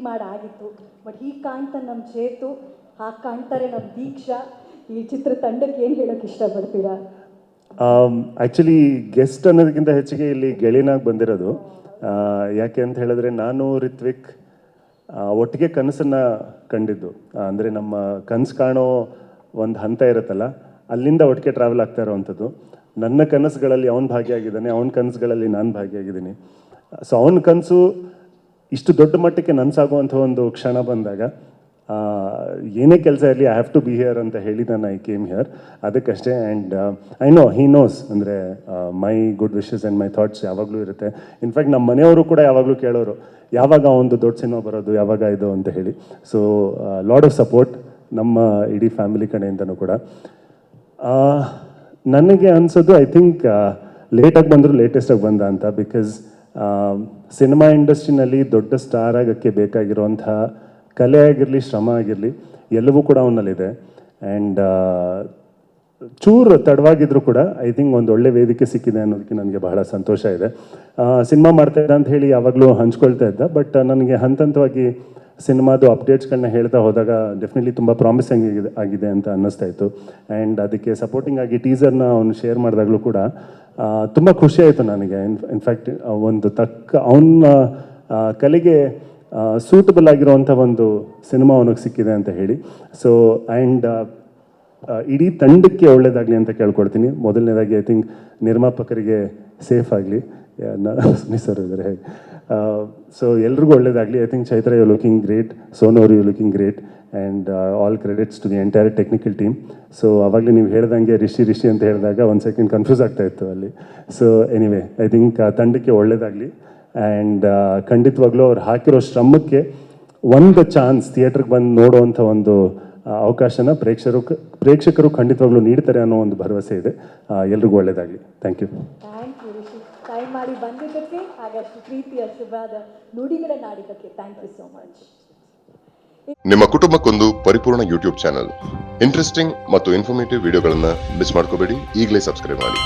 ಮಾಡಾಗಿತ್ತು. But ಹೀಗೆ ಕಾಣ್ತಾನೆ ನಮ್ಮ ಚೇತು, ಹಾಗೆ ಕಾಣ್ತಾರೆ ನಮ್ಮ ದೀಕ್ಷಾ. ಈ ಚಿತ್ರ ತಂಡಕ್ಕೆ ಏನು ಹೇಳೋಕ್ಕೆ ಇಷ್ಟಪಡ್ತೀರಾ? ಆ್ಯಕ್ಚುಲಿ ಗೆಸ್ಟ್ ಅನ್ನೋದಕ್ಕಿಂತ ಹೆಚ್ಚಿಗೆ ಇಲ್ಲಿ ಗೆಳೆಯನಾಗಿ ಬಂದಿರೋದು. ಯಾಕೆ ಅಂತ ಹೇಳಿದ್ರೆ ನಾನು ರಿತ್ವಿಕ್ ಒಟ್ಟಿಗೆ ಕನಸನ್ನು ಕಂಡಿದ್ದು. ಅಂದರೆ ನಮ್ಮ ಕನಸು ಕಾಣೋ ಒಂದು ಹಂತ ಇರುತ್ತಲ್ಲ, ಅಲ್ಲಿಂದ ಒಟ್ಟಿಗೆ ಟ್ರಾವೆಲ್ ಆಗ್ತಾ ಇರೋವಂಥದ್ದು. ನನ್ನ ಕನಸುಗಳಲ್ಲಿ ಅವನು ಭಾಗಿಯಾಗಿದ್ದಾನೆ, ಅವನ ಕನಸುಗಳಲ್ಲಿ ನಾನು ಭಾಗಿಯಾಗಿದ್ದೀನಿ. ಸೊ ಅವನ ಕನಸು ಇಷ್ಟು ದೊಡ್ಡ ಮಟ್ಟಕ್ಕೆ ನನಸಾಗುವಂಥ ಒಂದು ಕ್ಷಣ ಬಂದಾಗ ಏನೇ ಕೆಲಸ ಇರಲಿ I have to be here ಅಂತ ಹೇಳಿ ನಾನು ಐ ಕೇಮ್ ಹಿಯರ್. ಅದಕ್ಕಷ್ಟೇ. And I know he knows, ಅಂದರೆ my good wishes and my thoughts ಯಾವಾಗಲೂ ಇರುತ್ತೆ. ಇನ್ಫ್ಯಾಕ್ಟ್ ನಮ್ಮ ಮನೆಯವರು ಕೂಡ ಯಾವಾಗಲೂ ಕೇಳೋರು, ಯಾವಾಗ ಒಂದು ದೊಡ್ಡ ಸಿನಿಮಾ ಬರೋದು, ಯಾವಾಗ ಇದು ಅಂತ ಹೇಳಿ. ಸೊ ಲಾಡ್ ಆಫ್ ಸಪೋರ್ಟ್ ನಮ್ಮ ಇಡೀ ಫ್ಯಾಮಿಲಿ ಕಡೆಯಿಂದನೂ ಕೂಡ. ನನಗೆ ಅನಿಸೋದು ಐ ಥಿಂಕ್ ಲೇಟಾಗಿ ಬಂದರೂ ಲೇಟೆಸ್ಟಾಗಿ ಬಂದ ಅಂತ. ಬಿಕಾಸ್ ಸಿನಿಮಾ ಇಂಡಸ್ಟ್ರಿನಲ್ಲಿ ದೊಡ್ಡ ಸ್ಟಾರ್ ಆಗೋಕ್ಕೆ ಬೇಕಾಗಿರುವಂಥ ಕಲೆ ಆಗಿರಲಿ, ಶ್ರಮ ಆಗಿರಲಿ, ಎಲ್ಲವೂ ಕೂಡ ಅವನಲ್ಲಿದೆ. ಆ್ಯಂಡ್ ಚೂರು ತಡವಾಗಿದ್ರು ಕೂಡ ಐ ಥಿಂಕ್ ಒಂದು ಒಳ್ಳೆ ವೇದಿಕೆ ಸಿಕ್ಕಿದೆ ಅನ್ನೋದಕ್ಕೆ ನನಗೆ ಬಹಳ ಸಂತೋಷ ಇದೆ. ಸಿನಿಮಾ ಮಾಡ್ತಾಯಿದ್ದ ಅಂತ ಹೇಳಿ ಯಾವಾಗಲೂ ಹಂಚ್ಕೊಳ್ತಾ ಇದ್ದ. ಬಟ್ ನನಗೆ ಹಂತವಾಗಿ ಸಿನಿಮಾದು ಅಪ್ಡೇಟ್ಸ್ಗಳನ್ನ ಹೇಳ್ತಾ ಹೋದಾಗ ಡೆಫಿನೆಟ್ಲಿ ತುಂಬ ಪ್ರಾಮಿಸಿಂಗ್ ಆಗಿದೆ ಅಂತ ಅನ್ನಿಸ್ತಾ ಇತ್ತು. ಆ್ಯಂಡ್ ಅದಕ್ಕೆ ಸಪೋರ್ಟಿಂಗ್ ಆಗಿ ಟೀಸರ್ನ ಅವನು ಶೇರ್ ಮಾಡಿದಾಗಲೂ ಕೂಡ ತುಂಬ ಖುಷಿ ಆಯಿತು ನನಗೆ. ಇನ್ಫ್ಯಾಕ್ಟ್ ಒಂದು ಅವನ ಕಲೆಗೆ ಸೂಟಬಲ್ ಆಗಿರುವಂಥ ಒಂದು ಸಿನಿಮಾ ಅವನಿಗೆ ಸಿಕ್ಕಿದೆ ಅಂತ ಹೇಳಿ. ಸೊ ಆ್ಯಂಡ್ ಇಡೀ ತಂಡಕ್ಕೆ ಒಳ್ಳೇದಾಗಲಿ ಅಂತ ಕೇಳ್ಕೊಡ್ತೀನಿ. ಮೊದಲನೇದಾಗಿ ಐ ಥಿಂಕ್ ನಿರ್ಮಾಪಕರಿಗೆ ಸೇಫ್ ಆಗಲಿ, ಸರ್ ಇದ್ದಾರೆ ಹೇಗೆ. ಸೊ ಎಲ್ರಿಗೂ ಒಳ್ಳೇದಾಗಲಿ. I think Chaitra you looking great, Sonu ಅವರು you looking great, and all credits to the entire technical team. So ಅವಾಗಲೇ ನೀವು ಹೇಳ್ದಂಗೆ ರಿಷಿ ಅಂತ ಹೇಳಿದಾಗ ಒಂದು ಸೆಕೆಂಡ್ ಕನ್ಫ್ಯೂಸ್ ಆಗ್ತಾ ಇತ್ತು ಅಲ್ಲಿ. ಸೊ ಎನಿವೆ ಐ ಥಿಂಕ್ ತಂಡಕ್ಕೆ ಒಳ್ಳೇದಾಗಲಿ. ಆ್ಯಂಡ್ ಖಂಡಿತವಾಗ್ಲೂ ಅವ್ರು ಹಾಕಿರೋ ಶ್ರಮಕ್ಕೆ ಒಂದು ಚಾನ್ಸ್ ಥಿಯೇಟ್ರಿಗೆ ಬಂದು ನೋಡುವಂಥ ಒಂದು ಅವಕಾಶನ ಪ್ರೇಕ್ಷಕರು ಖಂಡಿತವಾಗ್ಲೂ ನೀಡ್ತಾರೆ ಅನ್ನೋ ಒಂದು ಭರವಸೆ ಇದೆ. ಎಲ್ರಿಗೂ ಒಳ್ಳೇದಾಗಲಿ. Thank you. Thank you Rishi, time ಮಾಡಿ ಬಂದಿದ್ದಕ್ಕೆ, ಹಾಗಷ್ಟು ಪ್ರೀತಿಯ ಶುಭಾದ ನುಡಿಗಳನ್ನು ಆಡಿದ್ದಕ್ಕೆ ಥ್ಯಾಂಕ್ ಯು ಸೋ ಮಚ್. ನಿಮ್ಮ ಕುಟುಂಬಕ್ಕೊಂದು ಪರಿಪೂರ್ಣ ಯೂಟ್ಯೂಬ್ ಚಾನಲ್. ಇಂಟ್ರೆಸ್ಟಿಂಗ್ ಮತ್ತು ಇನ್ಫಾರ್ಮೇಟಿವ್ ವಿಡಿಯೋಗಳನ್ನು ಮಿಸ್ ಮಾಡ್ಕೋಬೇಡಿ. ಈಗಲೇ ಸಬ್ಸ್ಕ್ರೈಬ್ ಮಾಡಿ.